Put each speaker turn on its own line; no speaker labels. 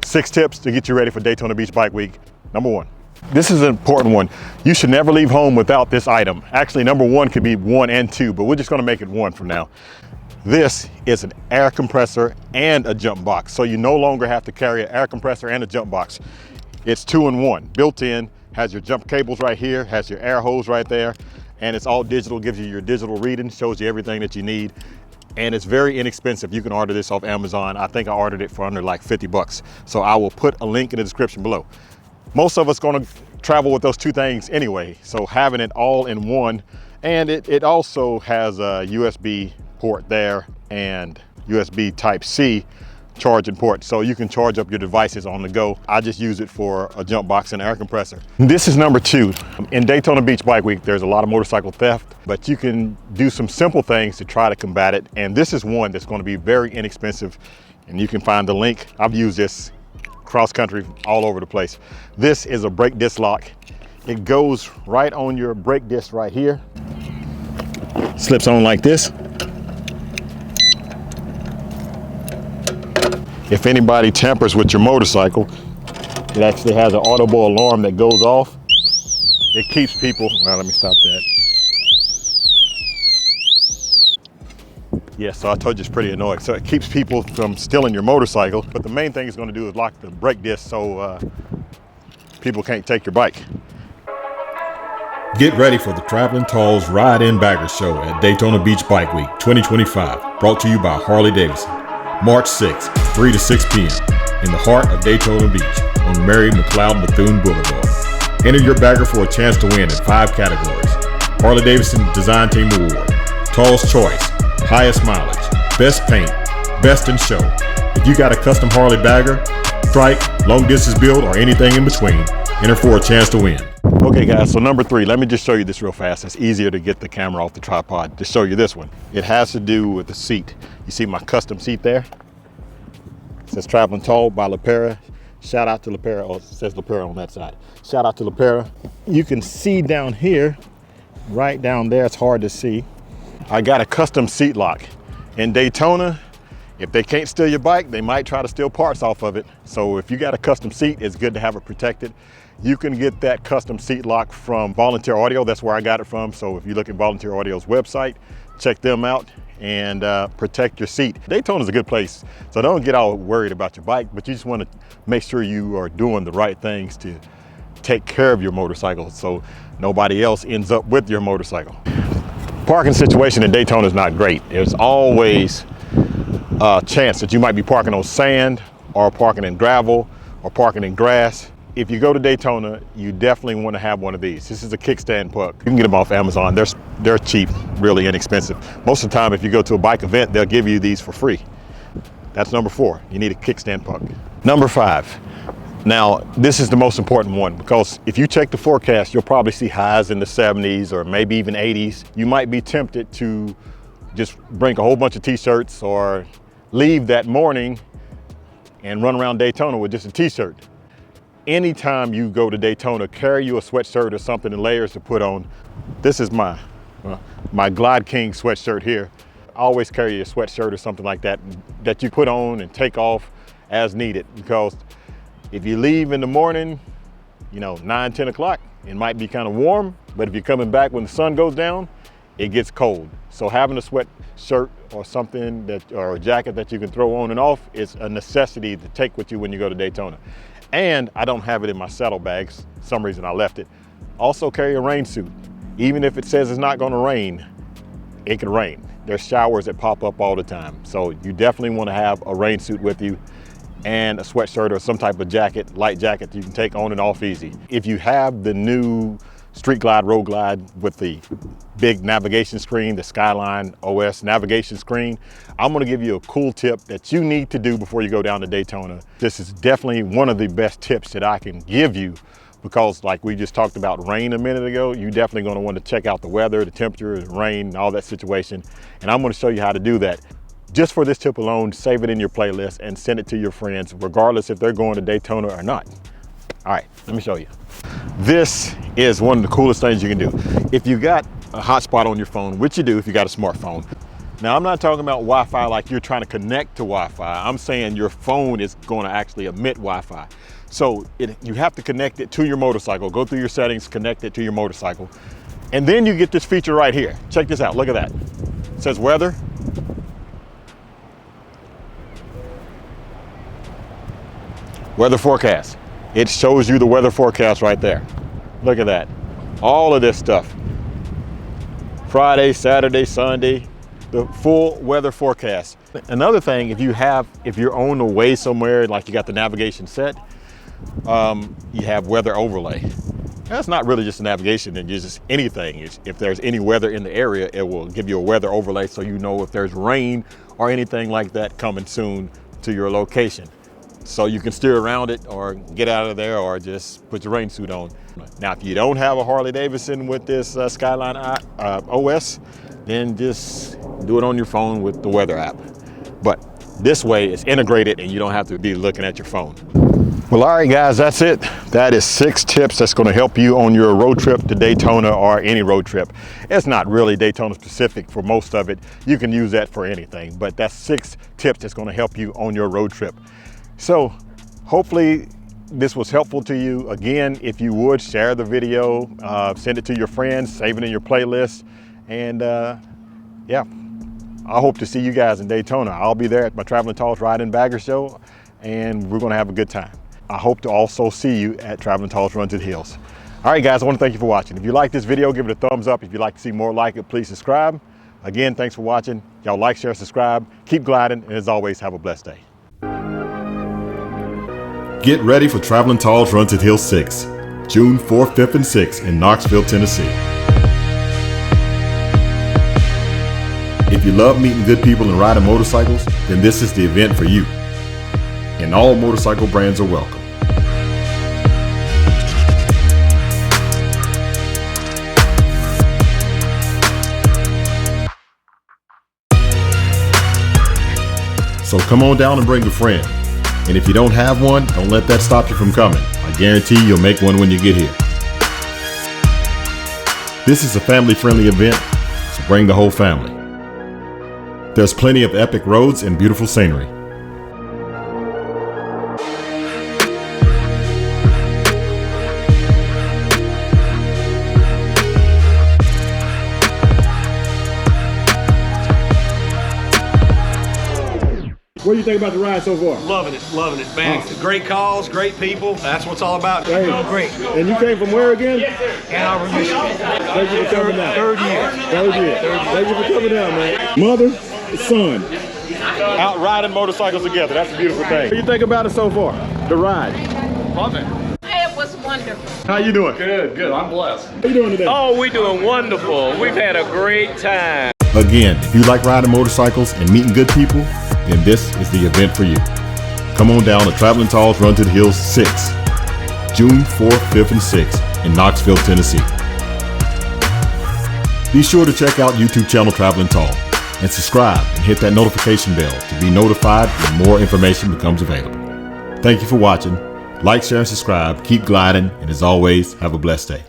6 tips to get you ready for Daytona Beach Bike Week. Number 1. This is an important one. You should never leave home without this item. Actually, number 1 could be 1 and 2, but we're just gonna make it 1 for now. This is an air compressor and a jump box. So you no longer have to carry an air compressor and a jump box. It's 2 in 1, built in, has your jump cables right here, has your air hose right there, and it's all digital, gives you your digital reading, shows you everything that you need. And it's very inexpensive. You can order this off Amazon. I think I ordered it for under like 50 bucks. So I will put a link in the description below. Most of us gonna travel with those 2 things anyway. So having it all in one, and it also has a USB port there and USB Type-C charging port, so you can charge up your devices on the go. I just use it for a jump box and air compressor. This is number 2. In Daytona Beach Bike Week, there's a lot of motorcycle theft, but you can do some simple things to try to combat it. And this is one that's going to be very inexpensive, and you can find the link. I've used this cross country all over the place. This is a brake disc lock. It goes right on your brake disc right here. Slips on like this. If anybody tampers with your motorcycle, it actually has an audible alarm that goes off. It keeps people, well, let me stop that. Yeah, so I told you it's pretty annoying. So it keeps people from stealing your motorcycle, but the main thing it's gonna do is lock the brake disc so people can't take your bike.
Get ready for the Traveling Tall's Ride-In Bagger Show at Daytona Beach Bike Week 2025, brought to you by Harley-Davidson. March 6th, 3 to 6 p.m. in the heart of Daytona Beach on Mary McLeod Bethune Boulevard. Enter your bagger for a chance to win in 5 categories. Harley-Davidson Design Team Award, Tall's Choice, Highest Mileage, Best Paint, Best in Show. If you got a custom Harley bagger, trike, long distance build, or anything in between, enter for a chance to win.
Okay guys, so number 3, let me just show you this real fast. It's easier to get the camera off the tripod to show you this one. It has to do with the seat. You see my custom seat there? It says Traveling Tall by LaPera. Shout out to LaPera. Oh, it says LaPera on that side. Shout out to LaPera. You can see down here, right down there, it's hard to see. I got a custom seat lock. In Daytona, if they can't steal your bike, they might try to steal parts off of it. So if you got a custom seat, it's good to have it protected. You can get that custom seat lock from Volunteer Audio. That's where I got it from. So if you look at Volunteer Audio's website, check them out and protect your seat. Daytona's a good place. So don't get all worried about your bike, but you just want to make sure you are doing the right things to take care of your motorcycle so nobody else ends up with your motorcycle. Parking situation in Daytona is not great. There's always a chance that you might be parking on sand or parking in gravel or parking in grass. If you go to Daytona, you definitely want to have one of these. This is a kickstand puck. You can get them off Amazon. They're cheap, really inexpensive. Most of the time, if you go to a bike event, they'll give you these for free. That's number 4. You need a kickstand puck. Number 5. Now, this is the most important one because if you check the forecast, you'll probably see highs in the 70s or maybe even 80s. You might be tempted to just bring a whole bunch of t-shirts or leave that morning and run around Daytona with just a t-shirt. Anytime you go to Daytona, carry you a sweatshirt or something in layers to put on. This is my Glide King sweatshirt here. I always carry a sweatshirt or something like that that you put on and take off as needed, because if you leave in the morning, 9, 10 o'clock, it might be kind of warm, but if you're coming back when the sun goes down, it gets cold. So having a sweatshirt or something or a jacket that you can throw on and off is a necessity to take with you when you go to Daytona. And I don't have it in my saddlebags. For some reason I left it. Also carry a rain suit. Even if it says it's not gonna rain, it can rain. There's showers that pop up all the time. So you definitely wanna have a rain suit with you and a sweatshirt or some type of jacket, light jacket that you can take on and off easy. If you have the new Street Glide, Road Glide with the big navigation screen, the Skyline OS navigation screen, I'm gonna give you a cool tip that you need to do before you go down to Daytona. This is definitely one of the best tips that I can give you because like we just talked about rain a minute ago, you definitely gonna want to check out the weather, the temperature, the rain, all that situation. And I'm gonna show you how to do that. Just for this tip alone, save it in your playlist and send it to your friends, regardless if they're going to Daytona or not. All right, let me show you. This is one of the coolest things you can do. If you got a hotspot on your phone, which you do if you got a smartphone. Now, I'm not talking about Wi-Fi like you're trying to connect to Wi-Fi. I'm saying your phone is going to actually emit Wi-Fi. So you have to connect it to your motorcycle, go through your settings, connect it to your motorcycle. And then you get this feature right here. Check this out, look at that. It says weather. Weather forecast. It shows you the weather forecast right there. Look at that. All of this stuff. Friday, Saturday, Sunday, the full weather forecast. Another thing, if you're on the way somewhere, like you got the navigation set, you have weather overlay. That's not really just a navigation, it's just anything. If there's any weather in the area, it will give you a weather overlay so you know if there's rain or anything like that coming soon to your location. So you can steer around it or get out of there or just put your rain suit on. Now, if you don't have a Harley-Davidson with this Skyline OS, then just do it on your phone with the weather app. But this way it's integrated and you don't have to be looking at your phone. Well, all right, guys, that's it. That is 6 tips that's going to help you on your road trip to Daytona or any road trip. It's not really Daytona specific for most of it. You can use that for anything, but that's 6 tips that's going to help you on your road trip. So hopefully this was helpful to you. Again, if you would share the video, send it to your friends, save it in your playlist. And yeah, I hope to see you guys in Daytona. I'll be there at my Traveling Talls Ride and Bagger show, and we're going to have a good time. I hope to also see you at Traveling Talls Run to the Hills. All right, guys, I want to thank you for watching. If you like this video, give it a thumbs up. If you'd like to see more like it, please subscribe. Again, thanks for watching. Y'all like, share, subscribe. Keep gliding, and as always, have a blessed day.
Get ready for Traveling Talls Run to the Hills 6, June 4th, 5th, and 6th in Knoxville, Tennessee. If you love meeting good people and riding motorcycles, then this is the event for you. And all motorcycle brands are welcome. So come on down and bring a friend. And if you don't have one, don't let that stop you from coming. I guarantee you'll make one when you get here. This is a family-friendly event, so bring the whole family. There's plenty of epic roads and beautiful scenery.
What do you think about the ride so far?
Loving it, man.
Awesome.
Great calls, great people. That's what it's all about.
Hey.
Great.
And you came from where again?
Ann Arbor, Michigan.
Thank you for coming down.
Third year.
Thank you for coming down, man. Mother, son, out riding motorcycles together. That's a beautiful thing. What do you think about it so far? The ride?
Love it. It was wonderful.
How you doing?
Good. I'm blessed.
How you doing today?
Oh, we're doing wonderful. We've had a great time.
Again, if you like riding motorcycles and meeting good people, then this is the event for you. Come on down to Traveling Talls Run to the Hills 6, June 4th, 5th, and 6th in Knoxville, Tennessee. Be sure to check out YouTube channel Traveling Tall and subscribe and hit that notification bell to be notified when more information becomes available. Thank you for watching. Like, share, and subscribe. Keep gliding, and as always, have a blessed day.